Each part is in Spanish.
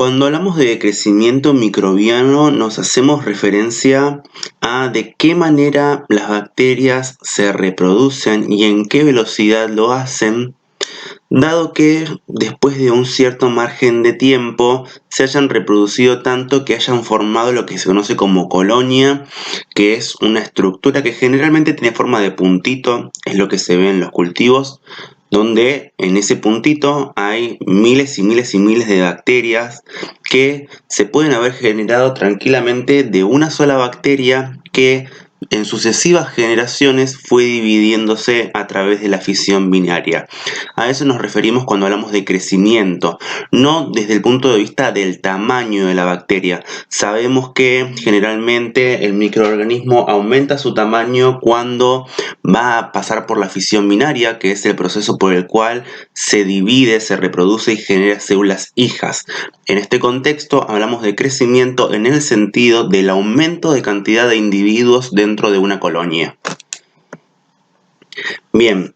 Cuando hablamos de crecimiento microbiano, nos hacemos referencia a de qué manera las bacterias se reproducen y en qué velocidad lo hacen, dado que después de un cierto margen de tiempo se hayan reproducido tanto que hayan formado lo que se conoce como colonia, que es una estructura que generalmente tiene forma de puntito, es lo que se ve en los cultivos, donde en ese puntito hay miles y miles y miles de bacterias que se pueden haber generado tranquilamente de una sola bacteria que en sucesivas generaciones fue dividiéndose a través de la fisión binaria. A eso nos referimos cuando hablamos de crecimiento, no desde el punto de vista del tamaño de la bacteria. Sabemos que generalmente el microorganismo aumenta su tamaño cuando va a pasar por la fisión binaria, que es el proceso por el cual se divide, se reproduce y genera células hijas. En este contexto hablamos de crecimiento en el sentido del aumento de cantidad de individuos dentro de una colonia. Bien,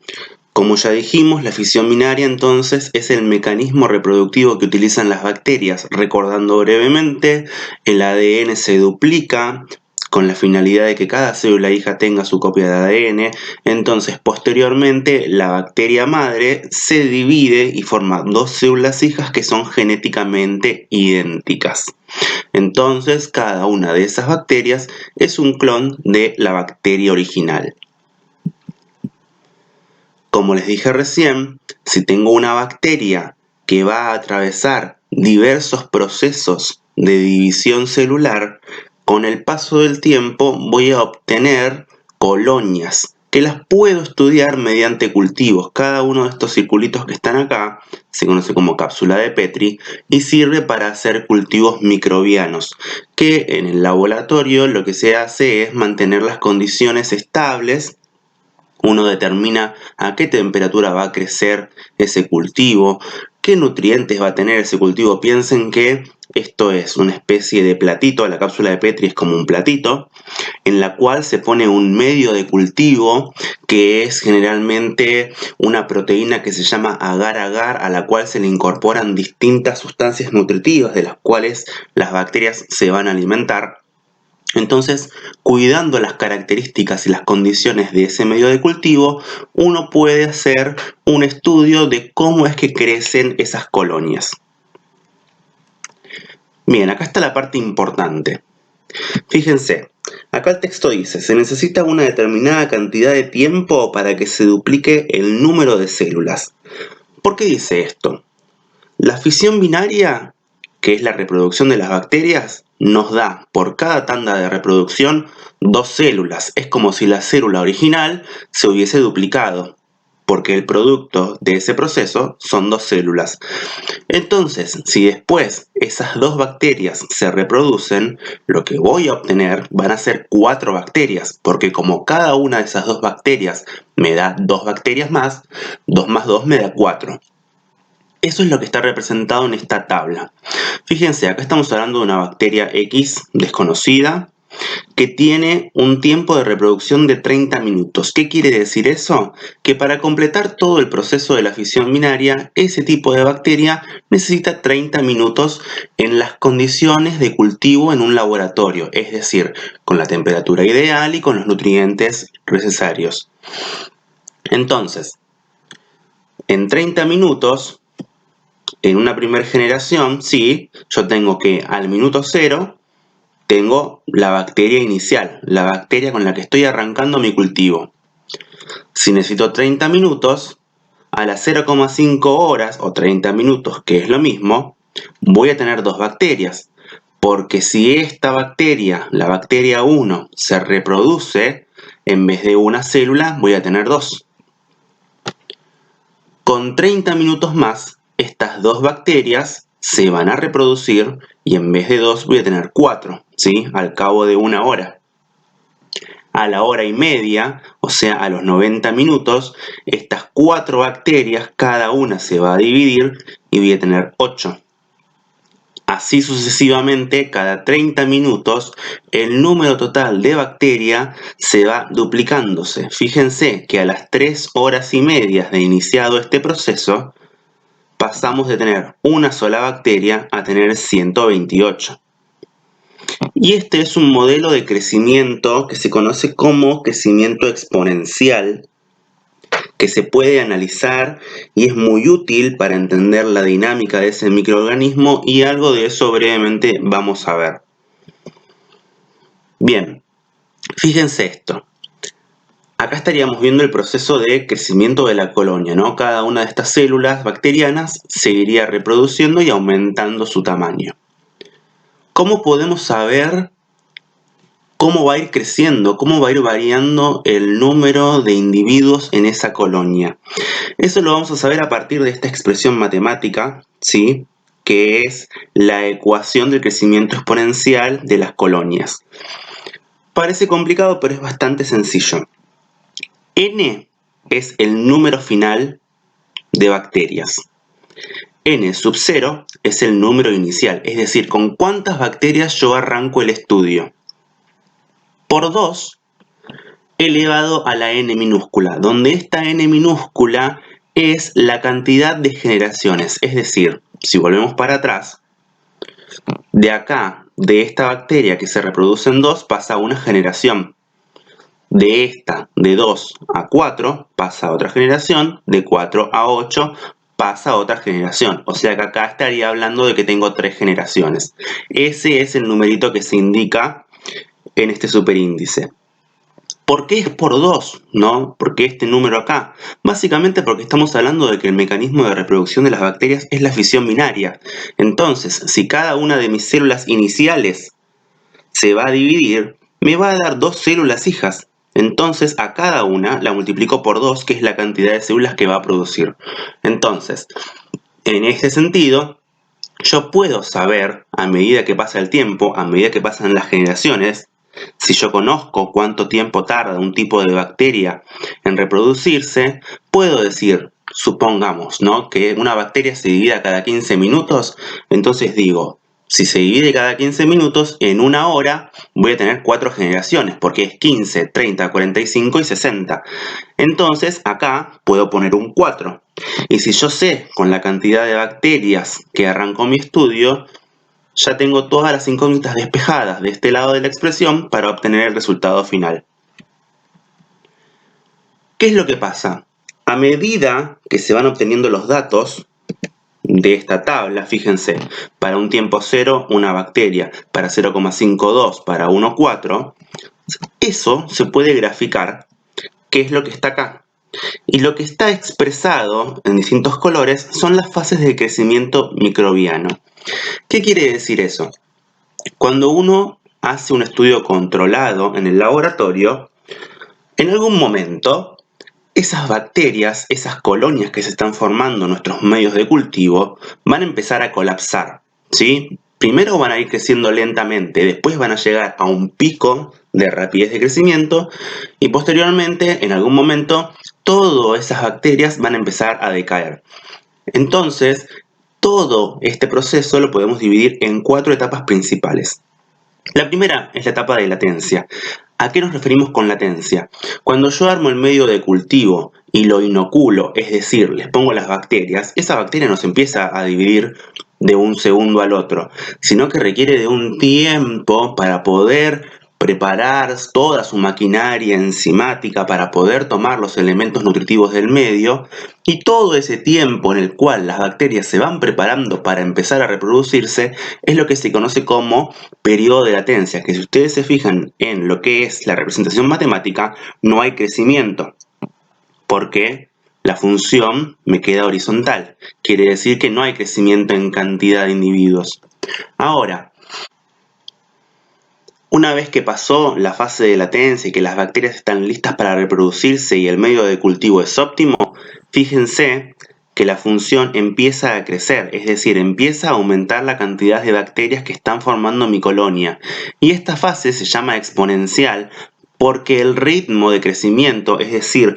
como ya dijimos, la fisión binaria entonces es el mecanismo reproductivo que utilizan las bacterias. Recordando brevemente, el ADN se duplica con la finalidad de que cada célula hija tenga su copia de ADN. Entonces, posteriormente, la bacteria madre se divide y forma dos células hijas que son genéticamente idénticas. Entonces, cada una de esas bacterias es un clon de la bacteria original. Como les dije recién, si tengo una bacteria que va a atravesar diversos procesos de división celular, con el paso del tiempo voy a obtener colonias que las puedo estudiar mediante cultivos. Cada uno de estos circulitos que están acá se conoce como cápsula de Petri y sirve para hacer cultivos microbianos, que en el laboratorio lo que se hace es mantener las condiciones estables. Uno determina a qué temperatura va a crecer ese cultivo, qué nutrientes va a tener ese cultivo. Piensen que esto es una especie de platito, la cápsula de Petri es como un platito, en la cual se pone un medio de cultivo que es generalmente una proteína que se llama agar-agar, a la cual se le incorporan distintas sustancias nutritivas de las cuales las bacterias se van a alimentar. Entonces, cuidando las características y las condiciones de ese medio de cultivo, uno puede hacer un estudio de cómo es que crecen esas colonias. Bien, acá está la parte importante. Fíjense, acá el texto dice, se necesita una determinada cantidad de tiempo para que se duplique el número de células. ¿Por qué dice esto? La fisión binaria, que es la reproducción de las bacterias, nos da por cada tanda de reproducción dos células. Es como si la célula original se hubiese duplicado, porque el producto de ese proceso son dos células. Entonces, si después esas dos bacterias se reproducen, lo que voy a obtener van a ser 4 bacterias, porque como cada una de esas dos bacterias me da 2 bacterias más, 2 más 2 me da 4. Eso es lo que está representado en esta tabla. Fíjense, acá estamos hablando de una bacteria X desconocida que tiene un tiempo de reproducción de 30 minutos. ¿Qué quiere decir eso? Que para completar todo el proceso de la fisión binaria, ese tipo de bacteria necesita 30 minutos en las condiciones de cultivo en un laboratorio, es decir, con la temperatura ideal y con los nutrientes necesarios. Entonces, en 30 minutos, en una primera generación, sí, yo tengo que al minuto 0 tengo la bacteria inicial, la bacteria con la que estoy arrancando mi cultivo. Si necesito 30 minutos, a las 0,5 horas o 30 minutos, que es lo mismo, voy a tener dos bacterias. Porque si esta bacteria, la bacteria 1, se reproduce, en vez de una célula, voy a tener dos. Con 30 minutos más, estas dos bacterias se van a reproducir y en vez de 2 voy a tener 4, ¿sí? Al cabo de una hora. A la hora y media, o sea, a los 90 minutos, estas 4 bacterias, cada una se va a dividir y voy a tener 8. Así sucesivamente, cada 30 minutos, el número total de bacterias se va duplicándose. Fíjense que a las 3 horas y media de iniciado este proceso, pasamos de tener una sola bacteria a tener 128. Y este es un modelo de crecimiento que se conoce como crecimiento exponencial, que se puede analizar y es muy útil para entender la dinámica de ese microorganismo, y algo de eso brevemente vamos a ver. Bien, fíjense esto. Acá estaríamos viendo el proceso de crecimiento de la colonia, ¿no? Cada una de estas células bacterianas seguiría reproduciendo y aumentando su tamaño. ¿Cómo podemos saber cómo va a ir creciendo, cómo va a ir variando el número de individuos en esa colonia? Eso lo vamos a saber a partir de esta expresión matemática, ¿sí?, que es la ecuación del crecimiento exponencial de las colonias. Parece complicado, pero es bastante sencillo. N es el número final de bacterias. N sub 0 es el número inicial, es decir, con cuántas bacterias yo arranco el estudio. Por 2 elevado a la n minúscula, donde esta n minúscula es la cantidad de generaciones. Es decir, si volvemos para atrás, de acá, de esta bacteria que se reproduce en 2, pasa una generación. De esta, de 2 a 4, pasa otra generación. De 4 a 8, pasa otra generación. O sea que acá estaría hablando de que tengo 3 generaciones. Ese es el numerito que se indica en este superíndice. ¿Por qué es por 2? ¿No? ¿Por qué este número acá? Básicamente porque estamos hablando de que el mecanismo de reproducción de las bacterias es la fisión binaria. Entonces, si cada una de mis células iniciales se va a dividir, me va a dar 2 células hijas. Entonces, a cada una la multiplico por 2, que es la cantidad de células que va a producir. Entonces, en este sentido, yo puedo saber, a medida que pasa el tiempo, a medida que pasan las generaciones, si yo conozco cuánto tiempo tarda un tipo de bacteria en reproducirse, puedo decir, supongamos, ¿no?, que una bacteria se divide cada 15 minutos, entonces digo, si se divide cada 15 minutos, en una hora voy a tener 4 generaciones, porque es 15, 30, 45 y 60. Entonces acá puedo poner un 4. Y si yo sé con la cantidad de bacterias que arrancó mi estudio, ya tengo todas las incógnitas despejadas de este lado de la expresión para obtener el resultado final. ¿Qué es lo que pasa? A medida que se van obteniendo los datos de esta tabla, fíjense, para un tiempo 0, una bacteria, para 0,52, para 1,4, eso se puede graficar, que es lo que está acá. Y lo que está expresado en distintos colores son las fases de crecimiento microbiano. ¿Qué quiere decir eso? Cuando uno hace un estudio controlado en el laboratorio, en algún momento esas bacterias, esas colonias que se están formando en nuestros medios de cultivo, van a empezar a colapsar, ¿sí? Primero van a ir creciendo lentamente, después van a llegar a un pico de rapidez de crecimiento y posteriormente, en algún momento, todas esas bacterias van a empezar a decaer. Entonces, todo este proceso lo podemos dividir en 4 etapas principales. La primera es la etapa de latencia. ¿A qué nos referimos con latencia? Cuando yo armo el medio de cultivo y lo inoculo, es decir, les pongo las bacterias, esa bacteria no se empieza a dividir de un segundo al otro, sino que requiere de un tiempo para poder preparar toda su maquinaria enzimática para poder tomar los elementos nutritivos del medio, y todo ese tiempo en el cual las bacterias se van preparando para empezar a reproducirse es lo que se conoce como periodo de latencia, que si ustedes se fijan en lo que es la representación matemática, no hay crecimiento, porque la función me queda horizontal. Quiere decir que no hay crecimiento en cantidad de individuos. Ahora, una vez que pasó la fase de latencia y que las bacterias están listas para reproducirse y el medio de cultivo es óptimo, fíjense que la función empieza a crecer, es decir, empieza a aumentar la cantidad de bacterias que están formando mi colonia. Y esta fase se llama exponencial porque el ritmo de crecimiento, es decir,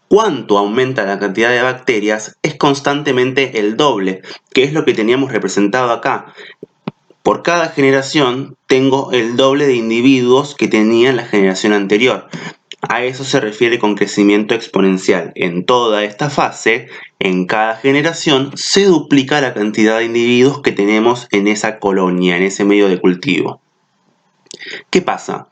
cuánto aumenta la cantidad de bacterias, es constantemente el doble, que es lo que teníamos representado acá. Por cada generación tengo el doble de individuos que tenía en la generación anterior. A eso se refiere con crecimiento exponencial. En toda esta fase, en cada generación, se duplica la cantidad de individuos que tenemos en esa colonia, en ese medio de cultivo. ¿Qué pasa?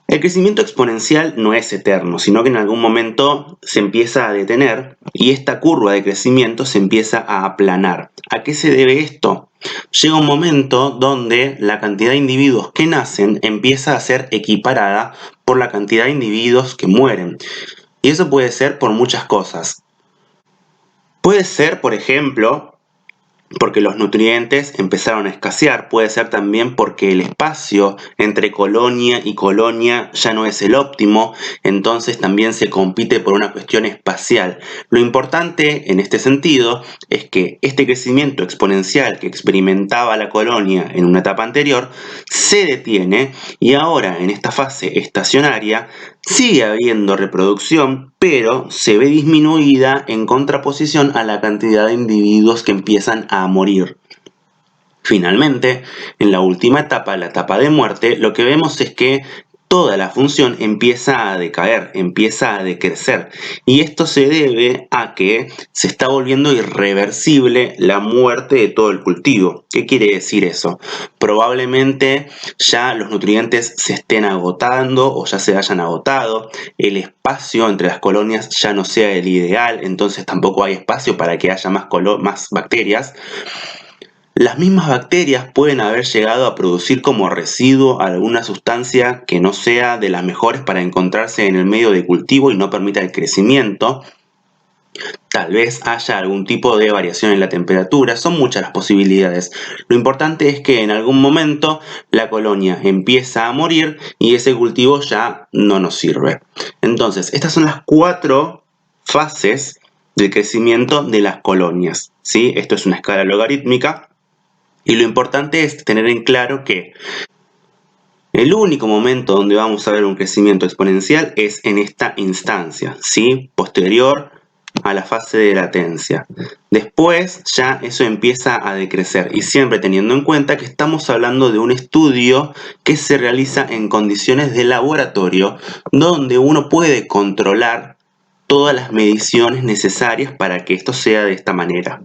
El crecimiento exponencial no es eterno, sino que en algún momento se empieza a detener y esta curva de crecimiento se empieza a aplanar. ¿A qué se debe esto? Llega un momento donde la cantidad de individuos que nacen empieza a ser equiparada por la cantidad de individuos que mueren. Y eso puede ser por muchas cosas. Puede ser, por ejemplo, porque los nutrientes empezaron a escasear. Puede ser también porque el espacio entre colonia y colonia ya no es el óptimo, entonces también se compite por una cuestión espacial. Lo importante en este sentido es que este crecimiento exponencial que experimentaba la colonia en una etapa anterior se detiene y ahora en esta fase estacionaria sigue habiendo reproducción, pero se ve disminuida en contraposición a la cantidad de individuos que empiezan a morir. Finalmente, en la última etapa, la etapa de muerte, lo que vemos es que toda la función empieza a decaer, empieza a decrecer. Y esto se debe a que se está volviendo irreversible la muerte de todo el cultivo. ¿Qué quiere decir eso? Probablemente ya los nutrientes se estén agotando o ya se hayan agotado, el espacio entre las colonias ya no sea el ideal, entonces tampoco hay espacio para que haya más bacterias. Las mismas bacterias pueden haber llegado a producir como residuo alguna sustancia que no sea de las mejores para encontrarse en el medio de cultivo y no permita el crecimiento. Tal vez haya algún tipo de variación en la temperatura, son muchas las posibilidades. Lo importante es que en algún momento la colonia empieza a morir y ese cultivo ya no nos sirve. Entonces, estas son las 4 fases del crecimiento de las colonias, ¿sí? Esto es una escala logarítmica. Y lo importante es tener en claro que el único momento donde vamos a ver un crecimiento exponencial es en esta instancia, ¿sí? Posterior a la fase de latencia. Después ya eso empieza a decrecer y siempre teniendo en cuenta que estamos hablando de un estudio que se realiza en condiciones de laboratorio donde uno puede controlar todas las mediciones necesarias para que esto sea de esta manera.